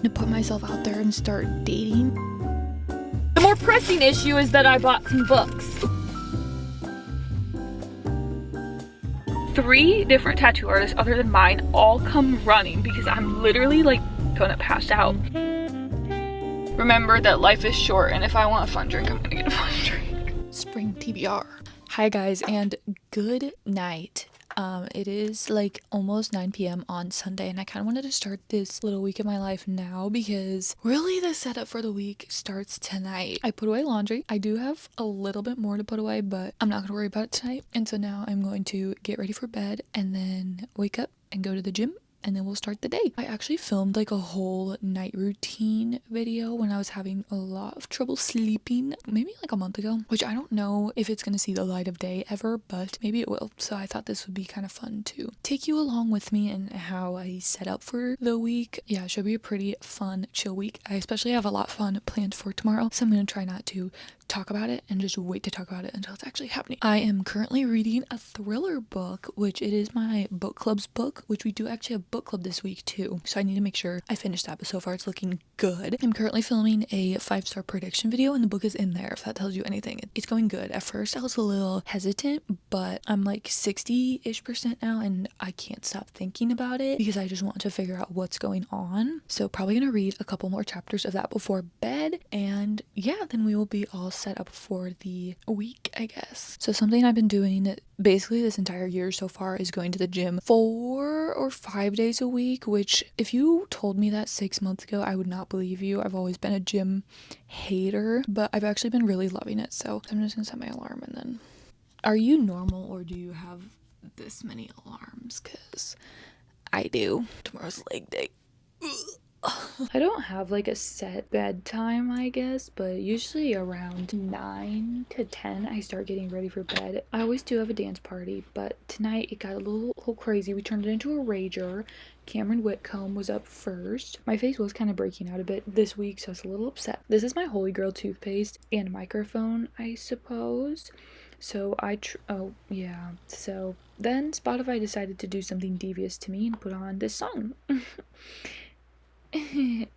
to put myself out there and start dating. The more pressing issue is that I bought some books. 3 different tattoo artists other than mine all come running because I'm literally like gonna pass out. Remember that life is short, and if I want a fun drink, I'm gonna get a fun drink. Spring TBR. Hi guys, and good night. It is like almost 9 p.m. on Sunday, and I kind of wanted to start this little week of my life now because really the setup for the week starts tonight. I put away laundry. I do have a little bit more to put away, but I'm not going to worry about it tonight. And so now I'm going to get ready for bed and then wake up and go to the gym. And then we'll start the day. I actually filmed like a whole night routine video when I was having a lot of trouble sleeping, maybe like a month ago, which I don't know if it's gonna see the light of day ever, but maybe it will. So I thought this would be kind of fun to take you along with me and how I set up for the week. Yeah, it should be a pretty fun, chill week. I especially have a lot of fun planned for tomorrow, so I'm gonna try not to talk about it and just wait to talk about it until it's actually happening. I am currently reading a thriller book, which it is my book club's book, which we do actually have book club this week too, so I need to make sure I finish that, but so far it's looking good. I'm currently filming a 5-star prediction video and the book is in there, if that tells you anything. It's going good. At first I was a little hesitant, but I'm like 60-ish% now and I can't stop thinking about it because I just want to figure out what's going on. So probably gonna read a couple more chapters of that before bed, and yeah, then we will be all set up for the week, I guess. So something I've been doing basically this entire year so far is going to the gym 4 or 5 days a week, which if you told me that 6 months ago, I would not believe you. I've always been a gym hater, but I've actually been really loving it. So I'm just gonna set my alarm and then. Are you normal or do you have this many alarms? Because I do. Tomorrow's leg day. I don't have like a set bedtime, I guess, but usually around 9 to 10 I start getting ready for bed. I always do have a dance party, but tonight it got a little crazy. We turned it into a rager. Cameron Whitcomb was up first. My face was kind of breaking out a bit this week, so I was a little upset. This is my Holy Grail toothpaste and microphone, I suppose. So so then Spotify decided to do something devious to me and put on this song.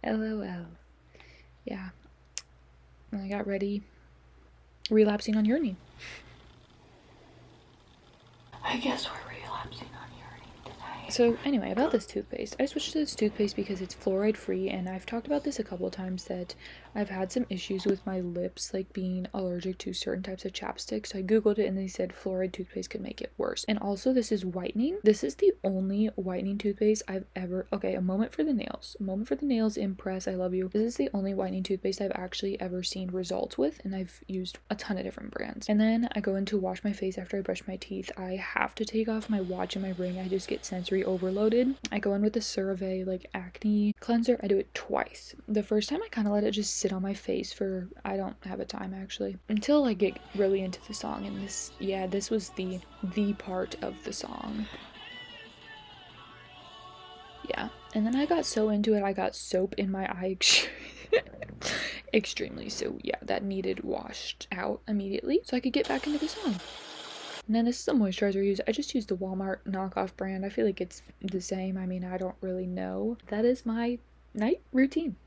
LOL. Yeah. And I got ready. Relapsing on Yearning. I guess we're relapsing on Yearning tonight. So anyway, about this toothpaste. I switched to this toothpaste because it's fluoride free, and I've talked about this a couple of times that I've had some issues with my lips, like being allergic to certain types of chapstick. So I googled it and they said fluoride toothpaste could make it worse. And also this is whitening. This is the only whitening toothpaste I've ever, okay, a moment for the nails. A moment for the nails, Impress, I love you. This is the only whitening toothpaste I've actually ever seen results with, and I've used a ton of different brands. And then I go in to wash my face after I brush my teeth. I have to take off my watch and my ring. I just get sensory overloaded. I go in with the CeraVe like acne cleanser. I do it twice. The first time I kind of let it just sit on my face for, I don't have a time actually, until I get really into the song. And this was the part of the song. Yeah, and then I got so into it, I got soap in my eye extremely, so yeah, that needed washed out immediately so I could get back into the song. And then this is the moisturizer I use. I just use the Walmart knockoff brand. I feel like it's the same. I mean, I don't really know. That is my night routine.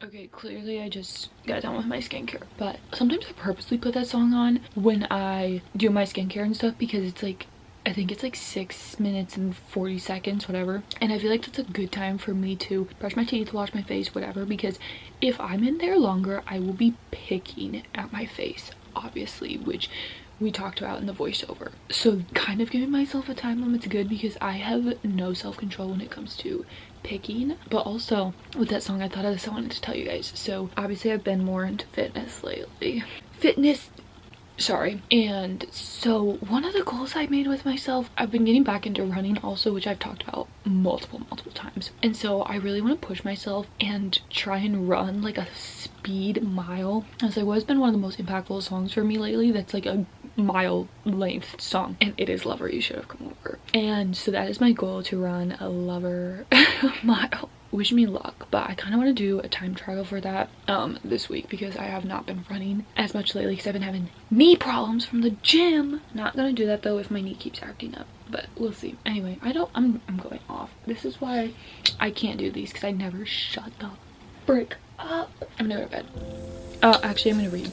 Okay, clearly I just got done with my skincare, but sometimes I purposely put that song on when I do my skincare and stuff because it's like, I think it's like 6 minutes and 40 seconds, whatever. And I feel like that's a good time for me to brush my teeth, wash my face, whatever, because if I'm in there longer, I will be picking at my face, obviously, which we talked about in the voiceover. So kind of giving myself a time limit's good because I have no self-control when it comes to picking. But also with that song, I thought of this, I wanted to tell you guys. So obviously I've been more into fitness lately. And so one of the goals I made with myself, I've been getting back into running also, which I've talked about multiple times. And so I really want to push myself and try and run like a speed mile. As like, what's been one of the most impactful songs for me lately, that's like a mile length song, and it is Lover, You Should Have Come Over. And so that is my goal, to run a Lover mile. Wish me luck, but I kind of want to do a time trial for that this week because I have not been running as much lately because I've been having knee problems from the gym. Not gonna do that though if my knee keeps acting up. but we'll see. Anyway, I'm going off. This is why I can't do these, because I never shut the frick up. I'm gonna go to bed. Oh, actually, I'm gonna read.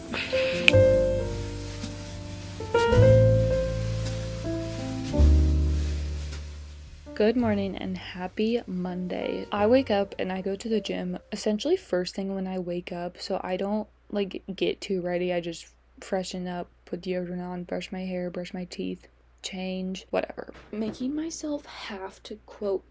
Good morning and happy Monday. I wake up and I go to the gym essentially first thing when I wake up, so I don't like get too ready. I just freshen up, put deodorant on, brush my hair, brush my teeth, change, whatever. Making myself have to go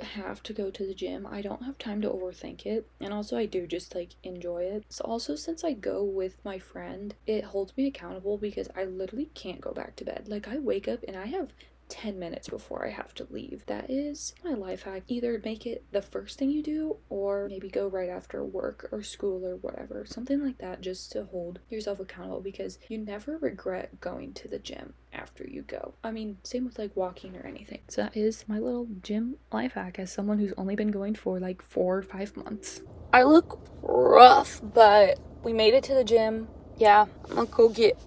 to the gym. I don't have time to overthink it, and also I do just like enjoy it. So also, since I go with my friend, it holds me accountable because I literally can't go back to bed. Like, I wake up and I have 10 minutes before I have to leave. That is my life hack. Either make it the first thing you do, or maybe go right after work or school or whatever. Something like that, just to hold yourself accountable, because you never regret going to the gym after you go. I mean, same with like walking or anything. So that is my little gym life hack as someone who's only been going for like 4 or 5 months. I look rough, but we made it to the gym. Yeah, I'm gonna go get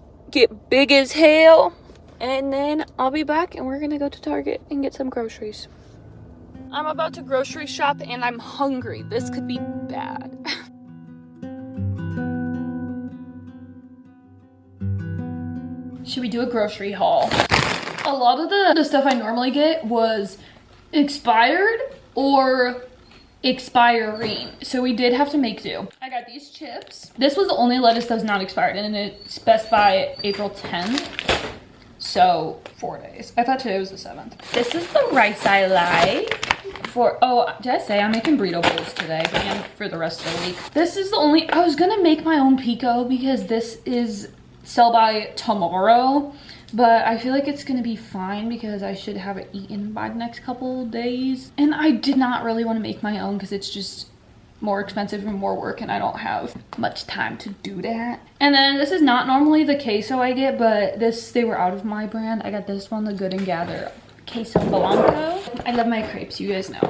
big as hell. And then I'll be back and we're gonna go to Target and get some groceries. I'm about to grocery shop and I'm hungry. This could be bad. Should we do a grocery haul? A lot of the stuff I normally get was expired or expiring, so we did have to make do. I got these chips. This was the only lettuce that was not expired, and it's best by April 10th. So 4 days. I thought today was the 7th. This is the rice I like for, oh, did I say I'm making burrito bowls today and for the rest of the week. This is the only, I was gonna make my own pico because this is sell by tomorrow, but I feel like it's gonna be fine because I should have it eaten by the next couple of days. And I did not really want to make my own because it's just more expensive and more work, and I don't have much time to do that. And then this is not normally the queso I get, but they were out of my brand. I got this one, the Good and Gather Queso Blanco. I love my crepes, you guys know.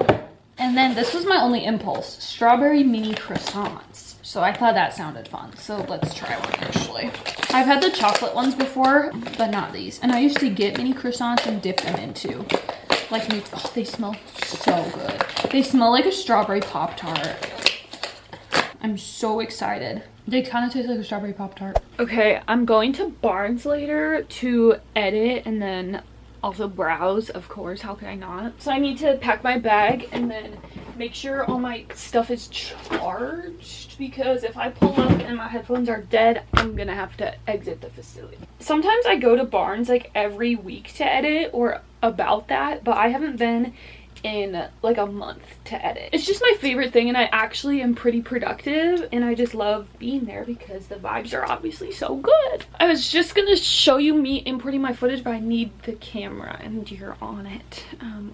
And then this was my only impulse, strawberry mini croissants. So I thought that sounded fun, so let's try one actually. I've had the chocolate ones before, but not these. And I used to get mini croissants and dip them into like, oh, they smell so good. They smell like a strawberry Pop-Tart. I'm so excited. They kind of taste like a strawberry Pop-Tart. Okay, I'm going to Barnes later to edit and then also browse, of course, how could I not? So I need to pack my bag and then make sure all my stuff is charged, because if I pull up and my headphones are dead, I'm gonna have to exit the facility. Sometimes I go to Barnes like every week to edit or about that, but I haven't been in like a month to edit. It's just my favorite thing, and I actually am pretty productive, and I just love being there because the vibes are obviously so good. I was just gonna show you me importing my footage, but I need the camera and you're on it.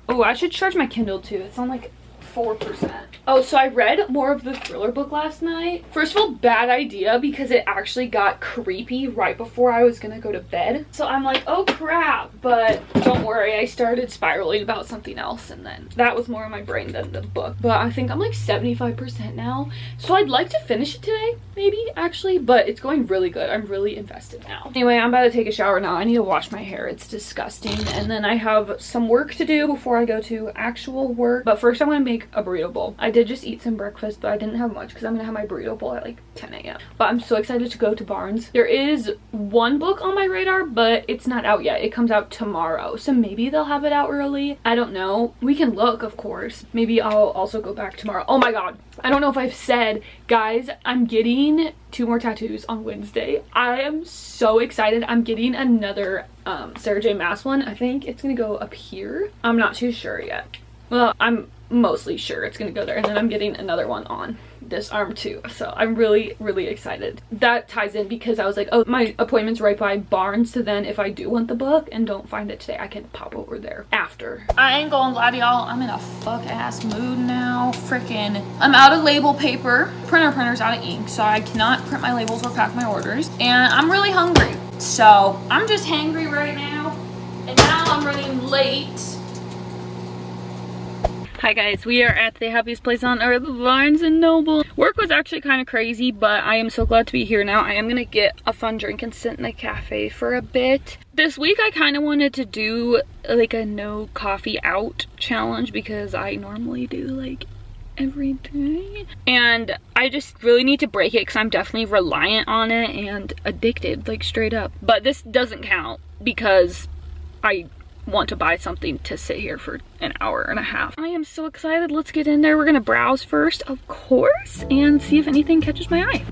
Oh, I should charge my Kindle too. It's on like 4%. Oh, so I read more of the thriller book last night. First of all, bad idea because it actually got creepy right before I was gonna go to bed. So I'm like, oh crap, but don't worry, I started spiraling about something else, and then that was more in my brain than the book. But I think I'm like 75% now. So I'd like to finish it today, maybe actually, but it's going really good. I'm really invested now. Anyway, I'm about to take a shower now. I need to wash my hair. It's disgusting. And then I have some work to do before I go to actual work. But first I want to make a burrito bowl. I did just eat some breakfast, but I didn't have much because I'm gonna have my burrito bowl at like 10 a.m. But I'm so excited to go to Barnes. There is one book on my radar, but it's not out yet. It comes out tomorrow, so maybe they'll have it out early. I don't know. We can look, of course. Maybe I'll also go back tomorrow. Oh my god, I don't know if I've said, guys, I'm getting 2 more tattoos on Wednesday. I am so excited. I'm getting another Sarah J Maas one. I think it's gonna go up here. I'm not too sure yet. Well, I'm mostly sure it's gonna go there, and then I'm getting another one on this arm too, so I'm really excited. That ties in because I was like, oh, my appointment's right by Barnes, so then if I do want the book and don't find it today, I can pop over there after. I ain't gonna lie to y'all, I'm in a fuck ass mood now. Freaking, I'm out of label paper, printer's out of ink, so I cannot print my labels or pack my orders, and I'm really hungry, so I'm just hangry right now, and now I'm running late. Hi guys, we are at the happiest place on earth, Barnes and Noble. Work was actually kind of crazy, but I am so glad to be here now. I am gonna get a fun drink and sit in the cafe for a bit. This week I kind of wanted to do like a no coffee out challenge because I normally do like every day. And I just really need to break it because I'm definitely reliant on it and addicted, like straight up. But this doesn't count because I want to buy something to sit here for an hour and a half. I am so excited. Let's get in there. We're gonna browse first, of course, and see if anything catches my eye.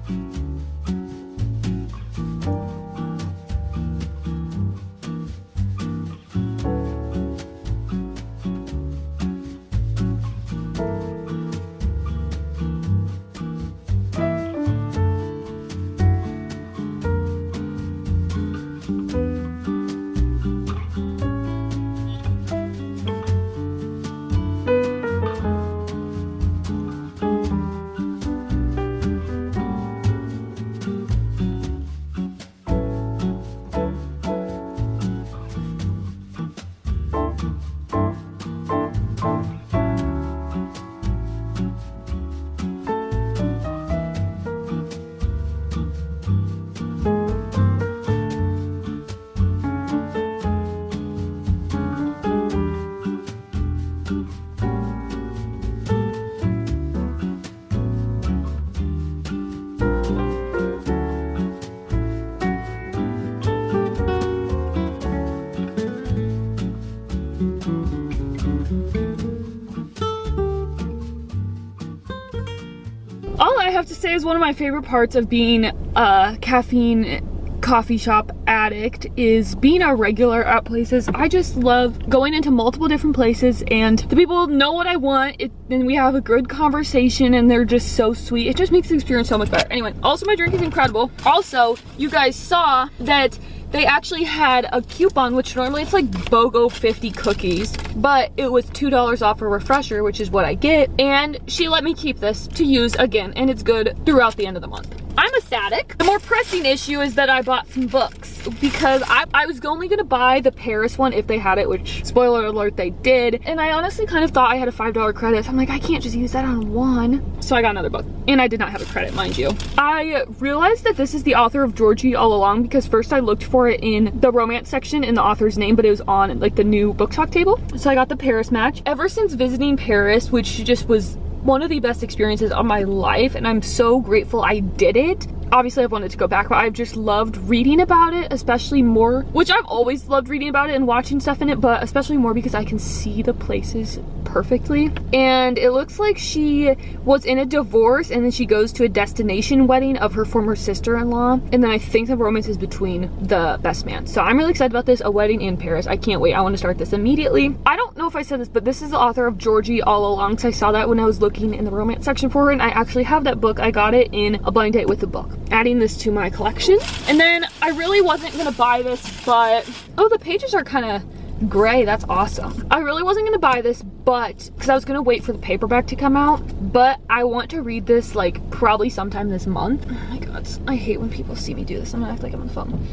All I have to say is one of my favorite parts of being a caffeine coffee shop addict is being a regular at places. I just love going into multiple different places and the people know what I want and we have a good conversation and they're just so sweet. It just makes the experience so much better. Anyway, also my drink is incredible. Also, you guys saw that they actually had a coupon, which normally it's like BOGO 50 cookies, but it was $2 off a refresher, which is what I get. And she let me keep this to use again, and it's good throughout the end of the month. I'm ecstatic. The more pressing issue is that I bought some books because I was only gonna buy the Paris one if they had it, which spoiler alert, they did. And I honestly kind of thought I had a $5 credit. So I'm like, I can't just use that on one. So I got another book and I did not have a credit, mind you. I realized that this is the author of Georgie All Along because first I looked for it in the romance section in the author's name, but it was on like the new book talk table. So I got the Paris match. Ever since visiting Paris, which just was one of the best experiences of my life, and I'm so grateful I did it. Obviously I've wanted to go back, but I've just loved reading about it, especially more, which I've always loved reading about it and watching stuff in it, but especially more because I can see the places perfectly. And it looks like she was in a divorce and then she goes to a destination wedding of her former sister-in-law, and then I think the romance is between the best man. So I'm really excited about this, a wedding in Paris. I can't wait. I want to start this immediately. I don't know if I said this, but this is the author of Georgie All Along, because I saw that when I was looking in the romance section for her, and I actually have that book. I got it in a blind date with the book. Adding this to my collection. And then I really wasn't gonna buy this, but oh, the pages are kind of gray. That's awesome. I really wasn't gonna buy this, but because I was gonna wait for the paperback to come out, but I want to read this like probably sometime this month. Oh my god, I hate when people see me do this. I'm gonna act like I'm on the phone.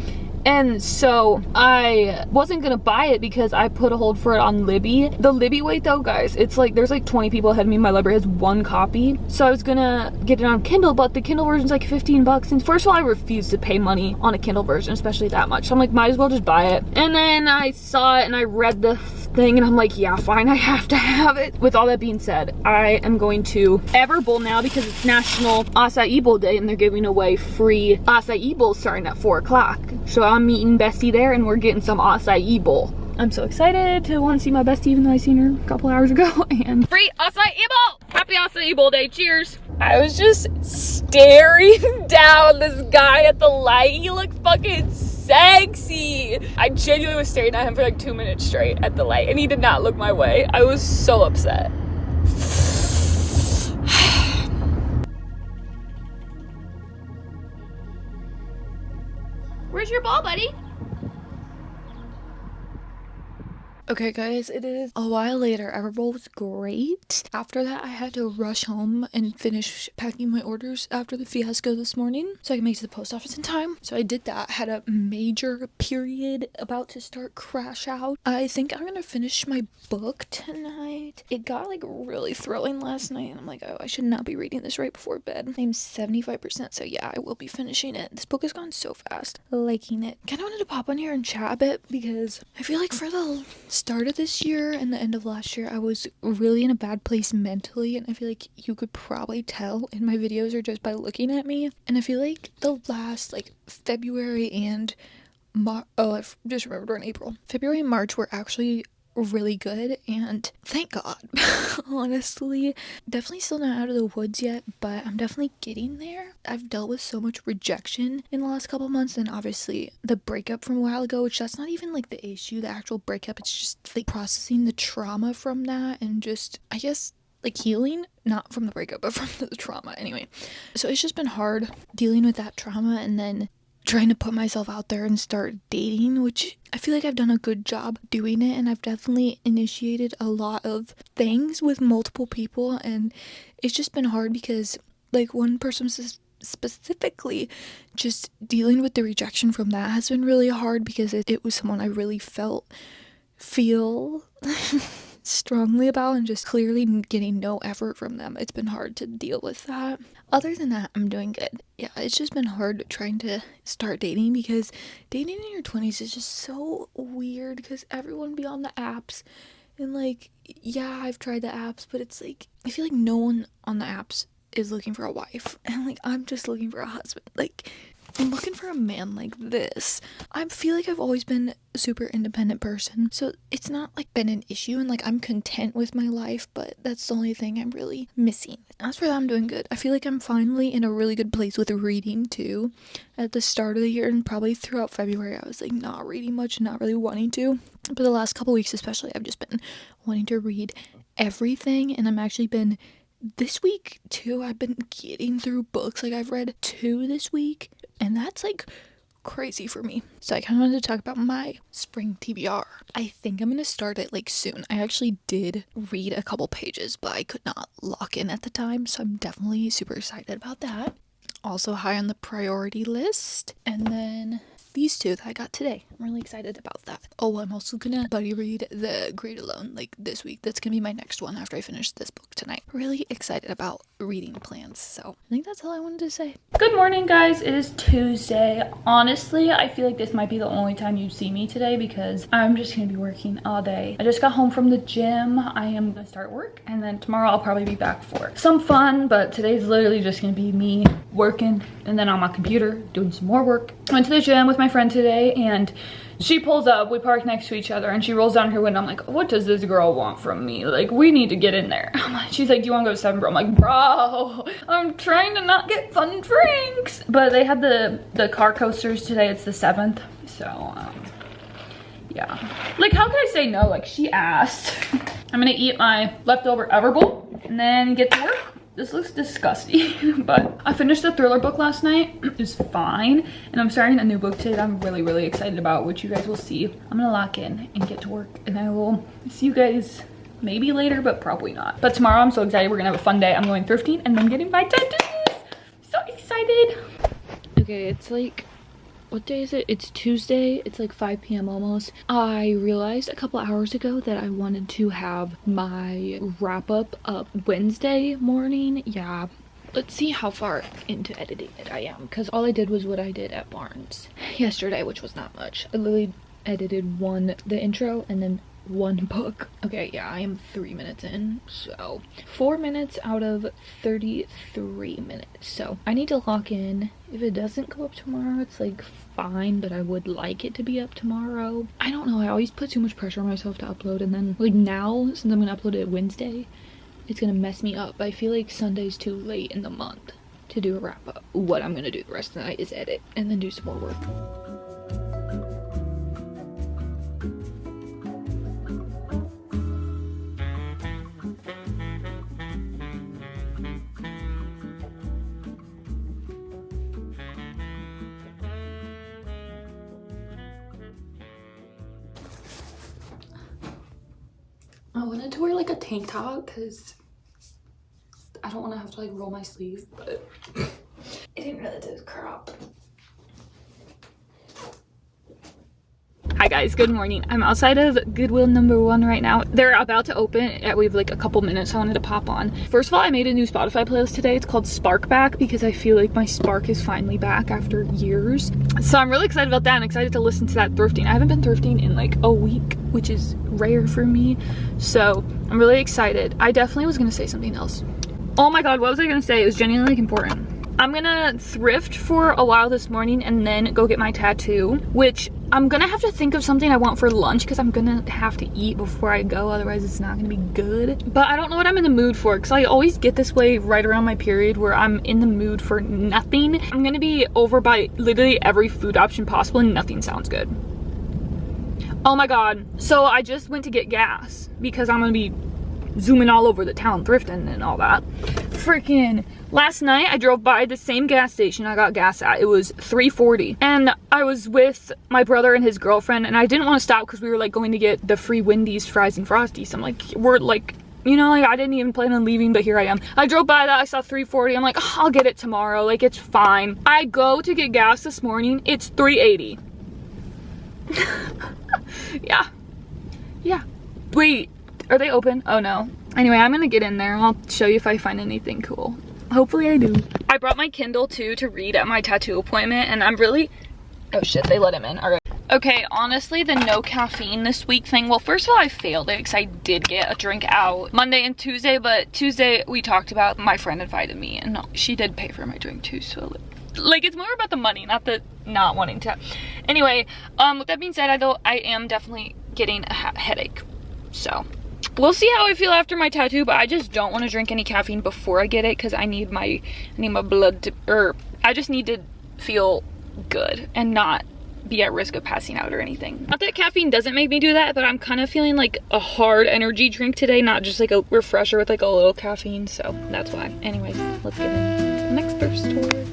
And so I wasn't gonna buy it because I put a hold for it on Libby. The Libby wait though, guys, it's like there's like 20 people ahead of me. My library has one copy. So I was gonna get it on Kindle, but the Kindle version's like 15 bucks. And first of all, I refuse to pay money on a Kindle version, especially that much. So I'm like, might as well just buy it. And then I saw it and I read the thing and I'm like, yeah, fine, I have to have it. With all that being said, I am going to Everbowl now because it's National Acai Bowl Day and they're giving away free acai bowls starting at 4 o'clock. So I'm meeting Bestie there and we're getting some acai bowl. I'm so excited to want to see my bestie even though I seen her a couple hours ago. And free acai bowl! Happy acai bowl day, cheers! I was just staring down this guy at the light. He looked fucking sexy. I genuinely was staring at him for like 2 minutes straight at the light and he did not look my way. I was so upset. Where's your ball, buddy? Okay guys, it is a while later. Everbowl was great. After that, I had to rush home and finish packing my orders after the fiasco this morning so I could make it to the post office in time. So I did that. Had a major period about to start crash out. I think I'm gonna finish my book tonight. It got like really thrilling last night and I'm like, oh, I should not be reading this right before bed. I'm 75%, so yeah, I will be finishing it. This book has gone so fast. Liking it. Kind of wanted to pop on here and chat a bit because I feel like for the start of this year and the end of last year, I was really in a bad place mentally, and I feel like you could probably tell in my videos or just by looking at me. And I feel like the last like February and I've just remembered we're in April. February and March were actually really good, and thank God. Honestly, definitely still not out of the woods yet, but I'm definitely getting there. I've dealt with so much rejection in the last couple months, and obviously the breakup from a while ago, which that's not even like the issue, the actual breakup. It's just like processing the trauma from that and just, I guess, like healing, not from the breakup, but from the trauma anyway. So it's just been hard dealing with that trauma and then trying to put myself out there and start dating, which I feel like I've done a good job doing it, and I've definitely initiated a lot of things with multiple people, and it's just been hard because like one person specifically, just dealing with the rejection from that has been really hard because it was someone I really feel strongly about, and just clearly getting no effort from them. It's been hard to deal with that. Other than that, I'm doing good. Yeah, it's just been hard trying to start dating because dating in your 20s is just so weird because everyone be on the apps and like, yeah, I've tried the apps, but it's like I feel like no one on the apps is looking for a wife, and like I'm just looking for a husband. Like I'm looking for a man like this. I feel like I've always been a super independent person, so it's not like been an issue, and like I'm content with my life, but that's the only thing I'm really missing. As for that, I'm doing good. I feel like I'm finally in a really good place with reading too. At the start of the year and probably throughout February, I was like not reading much, not really wanting to, but the last couple weeks especially, I've just been wanting to read everything, and I'm actually been this week too, I've been getting through books. Like I've read 2 this week, and that's like crazy for me. So I kind of wanted to talk about my spring TBR. I think I'm gonna start it like soon. I actually did read a couple pages, but I could not lock in at the time, so I'm definitely super excited about that. Also high on the priority list. And then these 2 that I got today. I'm really excited about that. Oh, I'm also gonna buddy read The Great Alone like this week. That's gonna be my next one after I finish this book tonight. Really excited about reading plans. So I think that's all I wanted to say. Good morning, guys. It is Tuesday. Honestly, I feel like this might be the only time you see me today because I'm just gonna be working all day. I just got home from the gym. I am gonna start work, and then tomorrow I'll probably be back for some fun, but today's literally just gonna be me working and then on my computer doing some more work. I went to the gym with my friend today, and she pulls up, we park next to each other, and she rolls down her window. I'm like, what does this girl want from me? Like, we need to get in there. She's like, do you want to go to 7 Bro? I'm like, bro, I'm trying to not get fun drinks. But they had the car coasters today. It's the 7th. So, yeah. Like, how could I say no? Like, she asked. I'm gonna eat my leftover Everbowl and then get to work. This looks disgusting, but I finished the thriller book last night. It was fine, and I'm starting a new book today that I'm really, really excited about, which you guys will see. I'm gonna lock in and get to work, and I will see you guys maybe later, but probably not. But tomorrow, I'm so excited. We're gonna have a fun day. I'm going thrifting and then getting my tattoos. So excited. Okay, it's like, what day is it? It's Tuesday. It's like 5 p.m. almost. I realized a couple hours ago that I wanted to have my wrap up Wednesday morning. Yeah. Let's see how far into editing it I am, because all I did was what I did at Barnes yesterday, which was not much. I literally edited the intro and then 1 book. Okay, yeah, I am 3 minutes in, so 4 minutes out of 33 minutes. So I need to lock in. If it doesn't go up tomorrow, it's like fine, but I would like it to be up tomorrow. I don't know, I always put too much pressure on myself to upload, and then like now, since I'm gonna upload it Wednesday, it's gonna mess me up. I feel like Sunday's too late in the month to do a wrap up. What I'm gonna do the rest of the night is edit and then do some more work. I wanted to wear like a tank top because I don't want to have to like roll my sleeve, but it didn't really do the crop. Hi guys, good morning. I'm outside of Goodwill #1 right now. They're about to open. We have like a couple minutes, so I wanted to pop on. First of all, I made a new Spotify playlist today. It's called Spark Back because I feel like my spark is finally back after years. So I'm really excited about that. I'm excited to listen to that thrifting. I haven't been thrifting in like a week, which is rare for me. So I'm really excited. I definitely was gonna say something else. Oh my god, what was I gonna say? It was genuinely like important. I'm gonna thrift for a while this morning and then go get my tattoo, which I'm gonna have to think of something I want for lunch because I'm gonna have to eat before I go, otherwise it's not gonna be good. But I don't know what I'm in the mood for because I always get this way right around my period where I'm in the mood for nothing. I'm gonna be over by literally every food option possible and nothing sounds good. Oh my god. So I just went to get gas because I'm gonna be zooming all over the town thrifting and all that. Freaking last night I drove by the same gas station I got gas at. It was $3.40 and I was with my brother and his girlfriend and I didn't want to stop because we were like going to get the free Wendy's fries and Frosties. So I'm like, we're like, you know, like I didn't even plan on leaving, but here I am. I drove by that, I saw $3.40. I'm like, oh, I'll get it tomorrow, like it's fine. I go to get gas this morning, it's $3.80. yeah. Wait, are they open? Oh no. Anyway, I'm gonna get in there. I'll show you if I find anything cool. Hopefully I do. I brought my Kindle too to read at my tattoo appointment and I'm really, oh shit, they let him in. All right. Okay, honestly, the no caffeine this week thing, well, first of all, I failed it because I did get a drink out Monday and Tuesday, but Tuesday we talked about, my friend invited me and she did pay for my drink too, so like it's more about the money, not the not wanting to. Anyway, with that being said, I am definitely getting a headache, so we'll see how I feel after my tattoo, but I just don't want to drink any caffeine before I get it because I need my blood to, or I just need to feel good and not be at risk of passing out or anything. Not that caffeine doesn't make me do that, but I'm kind of feeling like a hard energy drink today, not just like a refresher with like a little caffeine, so that's why. Anyways, let's get into the next thrift store.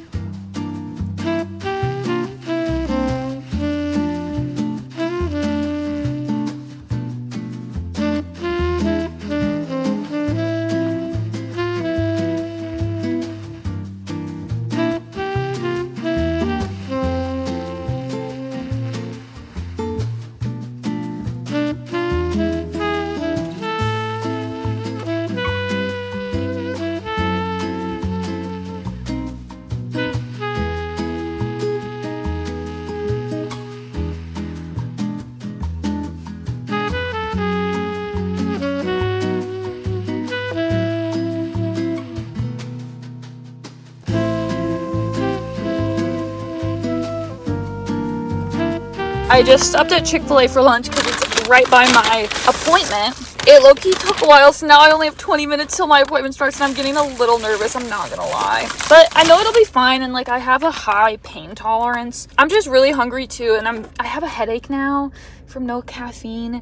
I just stopped at Chick-fil-A for lunch because it's right by my appointment. It low-key took a while, so now I only have 20 minutes till my appointment starts and I'm getting a little nervous, I'm not gonna lie. But I know it'll be fine and like I have a high pain tolerance. I'm just really hungry too and I have a headache now from no caffeine,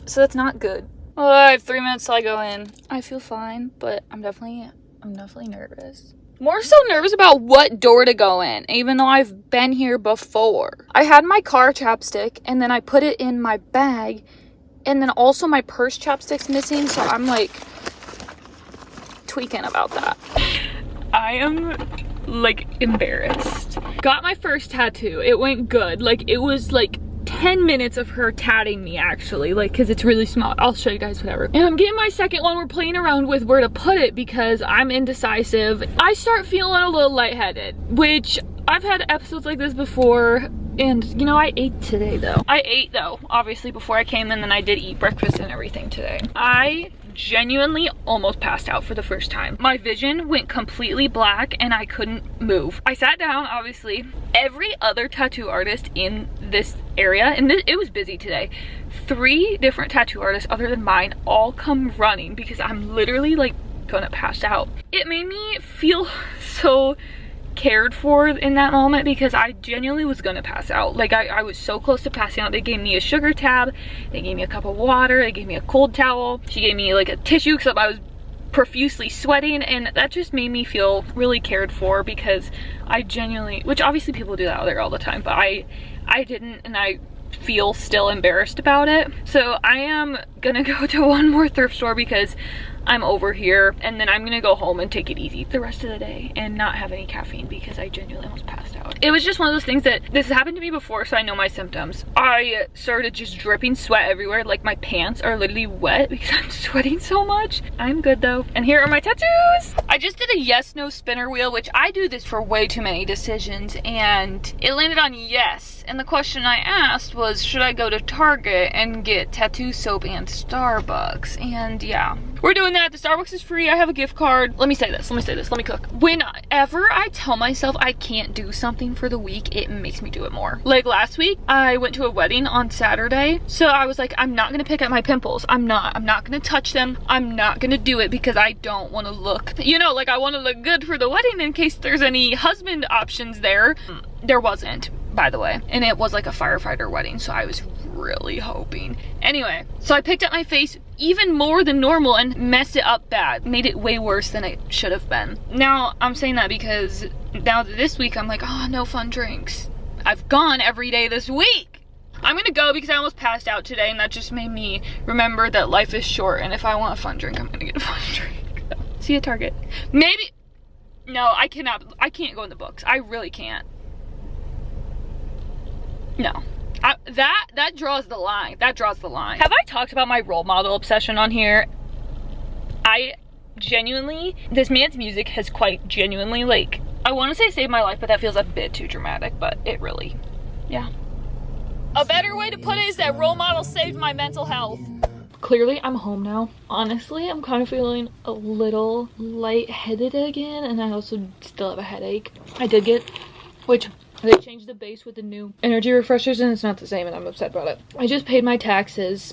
so that's not good. Oh, I have 3 minutes till I go in. I feel fine, but I'm definitely nervous. More so nervous about what door to go in, even though I've been here before. I had my car chapstick, and then I put it in my bag, and then also my purse chapstick's missing, so I'm like tweaking about that. I am like embarrassed. Got my first tattoo. It went good. Like it was like 10 minutes of her tatting me actually, like because it's really small. I'll show you guys whatever. And I'm getting my second one. We're playing around with where to put it because I'm indecisive. I start feeling a little lightheaded, which I've had episodes like this before. And you know, I ate today though. Obviously before I came in, then I did eat breakfast and everything today. I genuinely almost passed out for the first time. My vision went completely black and I couldn't move. I sat down, obviously. Every other tattoo artist in this area, and it was busy today, 3 different tattoo artists other than mine all come running because I'm literally like gonna pass out. It made me feel so cared for in that moment because I genuinely was gonna pass out. Like I was so close to passing out. They gave me a sugar tab, they gave me a cup of water, they gave me a cold towel, she gave me like a tissue because I was profusely sweating, and that just made me feel really cared for because I genuinely, which obviously people do that out there all the time, but I didn't, and I feel still embarrassed about it. So I am gonna go to one more thrift store because I'm over here, and then I'm gonna go home and take it easy the rest of the day and not have any caffeine because I genuinely almost passed out. It was just one of those things that this has happened to me before, so I know my symptoms. I started just dripping sweat everywhere. Like my pants are literally wet because I'm sweating so much. I'm good though. And here are my tattoos. I just did a yes no spinner wheel, which I do this for way too many decisions, and it landed on yes. And the question I asked was, should I go to Target and get tattoo soap and Starbucks? And yeah, we're doing that. The Starbucks is free. I have a gift card. Let me say this. Let me cook. Whenever I tell myself I can't do something for the week, it makes me do it more. Like last week, I went to a wedding on Saturday. So I was like, I'm not gonna pick at my pimples. I'm not gonna touch them. I'm not gonna do it because I don't want to look, you know, like I want to look good for the wedding in case there's any husband options there. There wasn't, by the way. And it was like a firefighter wedding, so I was really hoping. Anyway, so I picked up my face even more than normal and messed it up bad. Made it way worse than it should have been. Now, I'm saying that because now this week I'm like, oh, no fun drinks. I've gone every day this week. I'm gonna go because I almost passed out today, and that just made me remember that life is short, and if I want a fun drink, I'm gonna get a fun drink. See you at Target. Maybe, no, I can't go in the books. I really can't. No. That draws the line. That draws the line. Have I talked about my role model obsession on here? I genuinely, this man's music has quite genuinely, like, I want to say saved my life, but that feels a bit too dramatic, but it really, yeah. A better way to put it is that role model saved my mental health. Clearly, I'm home now. Honestly, I'm kind of feeling a little lightheaded again, and I also still have a headache. I did get, which they changed the base with the new energy refreshers, and it's not the same, and I'm upset about it. I just paid my taxes.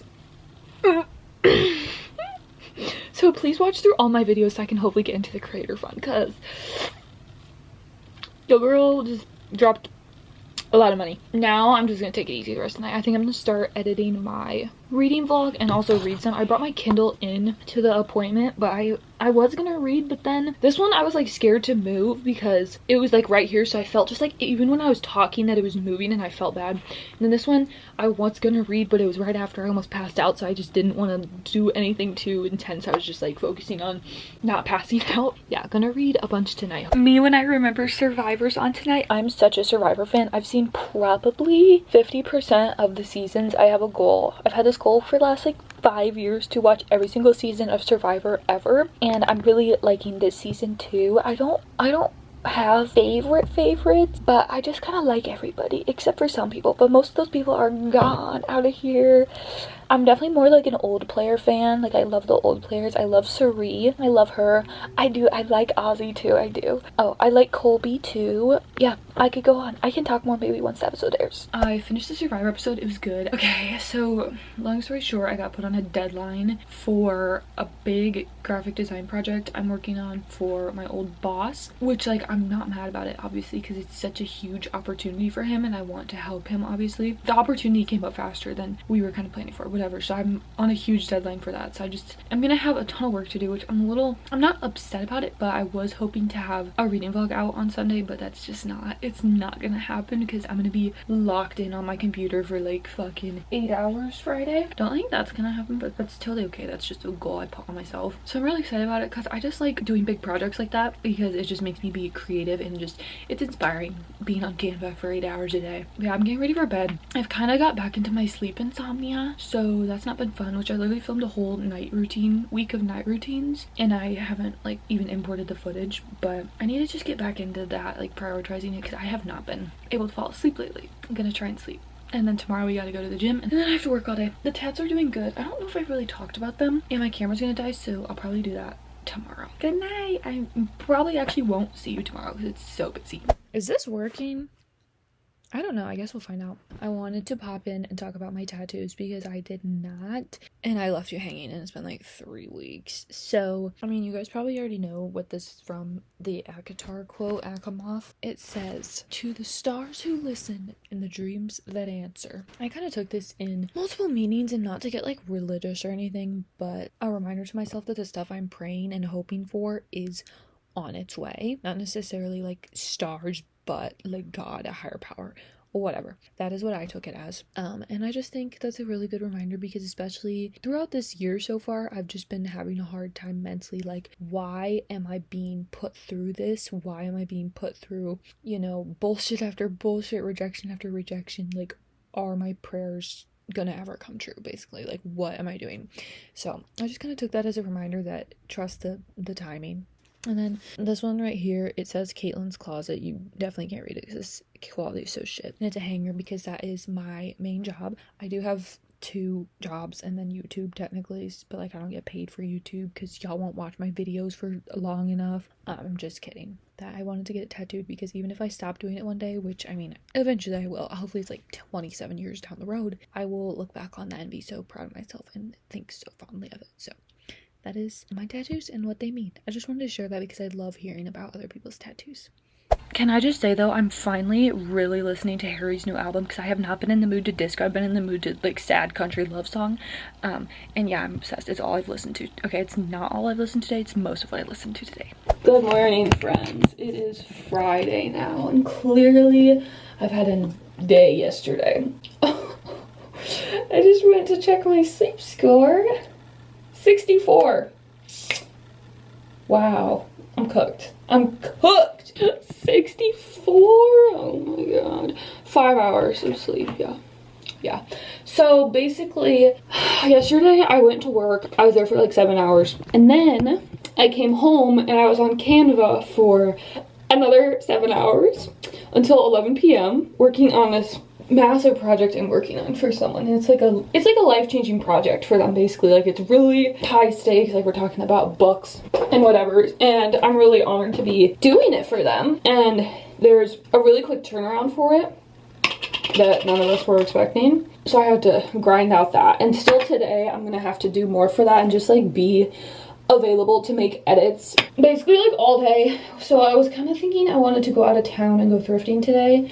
So please watch through all my videos so I can hopefully get into the creator fund, because the girl just dropped a lot of money. Now I'm just gonna take it easy the rest of the night. I think I'm gonna start editing my reading vlog and also read some. I brought my Kindle in to the appointment, but I was gonna read, but then this one I was like scared to move because it was like right here, so I felt just like even when I was talking that it was moving and I felt bad. And then this one I was gonna read, but it was right after I almost passed out, so I just didn't want to do anything too intense. I was just like focusing on not passing out. Yeah, gonna read a bunch tonight. Me when I remember Survivor's on tonight. I'm such a Survivor fan. I've seen probably 50% of the seasons. I have a goal. I've had this goal for the last like 5 years to watch every single season of Survivor ever, and I'm really liking this season too. I don't have favorites, but I just kind of like everybody except for some people, but most of those people are gone out of here. I'm definitely more like an old player fan. Like I love the old players. I love Suri. I love her. I like Ozzy too. I do. Oh, I like Colby too. Yeah, I could go on. I can talk more maybe once the episode airs. I finished the Survivor episode. It was good. Okay, so long story short, I got put on a deadline for a big graphic design project I'm working on for my old boss, which like I'm not mad about it obviously because it's such a huge opportunity for him and I want to help him. Obviously the opportunity came up faster than we were kind of planning for, whatever. So I'm on a huge deadline for that, so I'm gonna have a ton of work to do, which I'm not upset about it, but I was hoping to have a reading vlog out on Sunday, but that's just it's not gonna happen because I'm gonna be locked in on my computer for like fucking 8 hours Friday. Don't think that's gonna happen, but that's totally okay. That's just a goal I put on myself, so I'm really excited about it because I just like doing big projects like that because it just makes me be creative and just it's inspiring being on Canva for 8 hours a day. Yeah, I'm getting ready for bed. I've kind of got back into my sleep insomnia, so that's not been fun, which I literally filmed a whole week of night routines, and I haven't like even imported the footage, but I need to just get back into that, like prioritizing it, because I have not been able to fall asleep lately. I'm gonna try and sleep, and then tomorrow we gotta go to the gym, and then I have to work all day. The tats are doing good. I don't know if I've really talked about them, and my camera's gonna die, so I'll probably do that tomorrow. Good night. I probably actually won't see you tomorrow because it's so busy. Is this working? I don't know. I guess we'll find out. I wanted to pop in and talk about my tattoos because I did not, and I left you hanging, and it's been like 3 weeks. So, I mean, you guys probably already know what this is from, the Akatar quote, Akamoth. It says, "To the stars who listen and the dreams that answer." I kind of took this in multiple meanings, and not to get like religious or anything, but a reminder to myself that the stuff I'm praying and hoping for is on its way. Not necessarily like stars, but like God, a higher power, whatever. That is what I took it as. And I just think that's a really good reminder, because especially throughout this year so far, I've just been having a hard time mentally, like, why am I being put through this? Why am I being put through, you know, bullshit after bullshit, rejection after rejection? Like, are my prayers gonna ever come true? Basically, like, what am I doing? So I just kind of took that as a reminder that trust the timing. And then this one right here, it says Caitlin's Closet. You definitely can't read it because this quality is so shit. And it's a hanger because that is my main job. I do have 2 jobs and then YouTube technically, but like I don't get paid for YouTube because y'all won't watch my videos for long enough. I'm just kidding. That I wanted to get it tattooed because even if I stop doing it one day, which I mean eventually I will, hopefully it's like 27 years down the road, I will look back on that and be so proud of myself and think so fondly of it. So that is my tattoos and what they mean. I just wanted to share that because I love hearing about other people's tattoos. Can I just say though, I'm finally really listening to Harry's new album because I have not been in the mood to disco. I've been in the mood to like sad country love song. And yeah, I'm obsessed. It's all I've listened to. Okay, it's not all I've listened to today. It's most of what I listened to today. Good morning, friends. It is Friday now and clearly I've had a day yesterday. I just went to check my sleep score. 64. Wow. I'm cooked. 64? Oh my god. 5 hours of sleep, yeah. So basically, yesterday I went to work. I was there for like 7 hours. And then I came home and I was on Canva for another 7 hours until 11 p.m. working on this massive project I'm working on for someone. And it's like a life-changing project for them, basically. Like, it's really high stakes, like we're talking about books and whatever, and I'm really honored to be doing it for them. And there's a really quick turnaround for it that none of us were expecting, so I had to grind out that. And still today I'm gonna have to do more for that and just like be available to make edits basically like all day. So I was kind of thinking I wanted to go out of town and go thrifting today,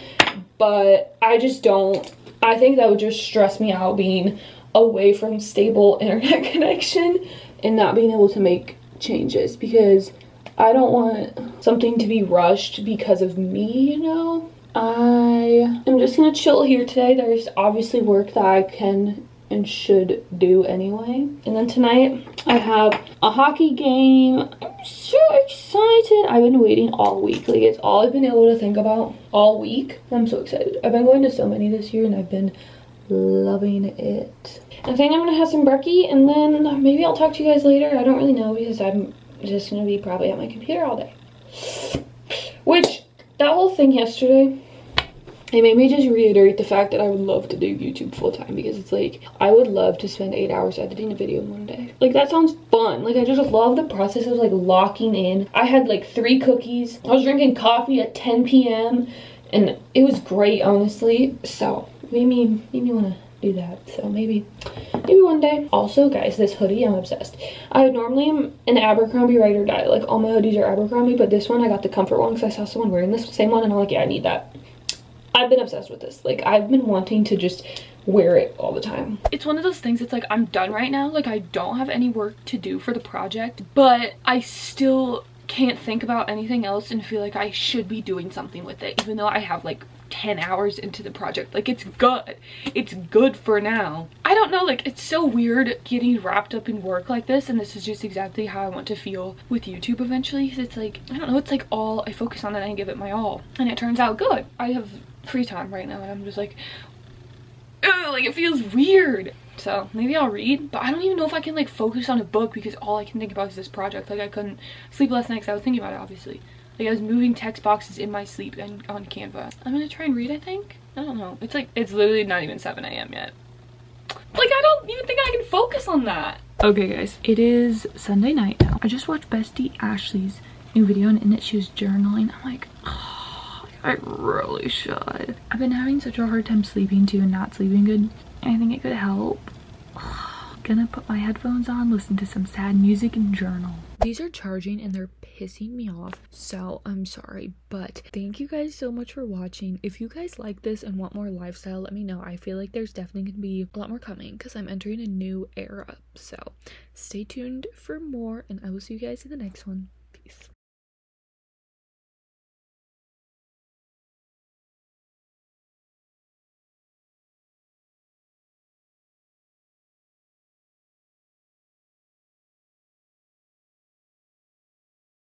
but I just don't. I think that would just stress me out, being away from stable internet connection and not being able to make changes, because I don't want something to be rushed because of me, you know? I am just gonna chill here today. There's obviously work that I can and should do anyway. And then tonight I have a hockey game. I'm so excited. I've been waiting all week. Like, it's all I've been able to think about all week. I'm so excited. I've been going to so many this year and I've been loving it. I think I'm gonna have some brekkie and then maybe I'll talk to you guys later. I don't really know because I'm just gonna be probably at my computer all day. Which, that whole thing yesterday, it made me just reiterate the fact that I would love to do YouTube full time, because it's like, I would love to spend 8 hours editing a video in one day. Like, that sounds fun. Like, I just love the process of like locking in. I had like 3 cookies. I was drinking coffee at 10 p.m. and it was great, honestly. So made me want to do that. So maybe one day. Also, guys, this hoodie, I'm obsessed. I normally am an Abercrombie ride or die. Like, all my hoodies are Abercrombie, but this one I got the comfort one because I saw someone wearing this same one and I'm like, yeah, I need that. I've been obsessed with this. Like, I've been wanting to just wear it all the time. It's one of those things, it's like, I'm done right now. Like, I don't have any work to do for the project, but I still can't think about anything else and feel like I should be doing something with it, even though I have like 10 hours into the project. Like, it's good. It's good for now. I don't know, like, it's so weird getting wrapped up in work like this, and this is just exactly how I want to feel with YouTube eventually. Because it's like, I don't know, it's like all I focus on and I give it my all, and it turns out good. I have free time right now and I'm just like, ugh, like, it feels weird. So maybe I'll read, but I don't even know if I can like focus on a book because all I can think about is this project. Like, I couldn't sleep last night because I was thinking about it, obviously. Like, I was moving text boxes in my sleep and on Canva. I'm gonna try and read, I think. I don't know. It's like, it's literally not even 7 a.m. yet. Like, I don't even think I can focus on that. Okay, guys, it is Sunday night now. I just watched Bestie Ashley's new video and in it she was journaling. I'm like, oh, I really should. I've been having such a hard time sleeping too and not sleeping good. I think it could help. Gonna put my headphones on, listen to some sad music and journal. These are charging and they're pissing me off, so I'm sorry, but thank you guys so much for watching. If you guys like this and want more lifestyle, let me know. I feel like there's definitely gonna be a lot more coming because I'm entering a new era, so stay tuned for more and I will see you guys in the next one. Peace.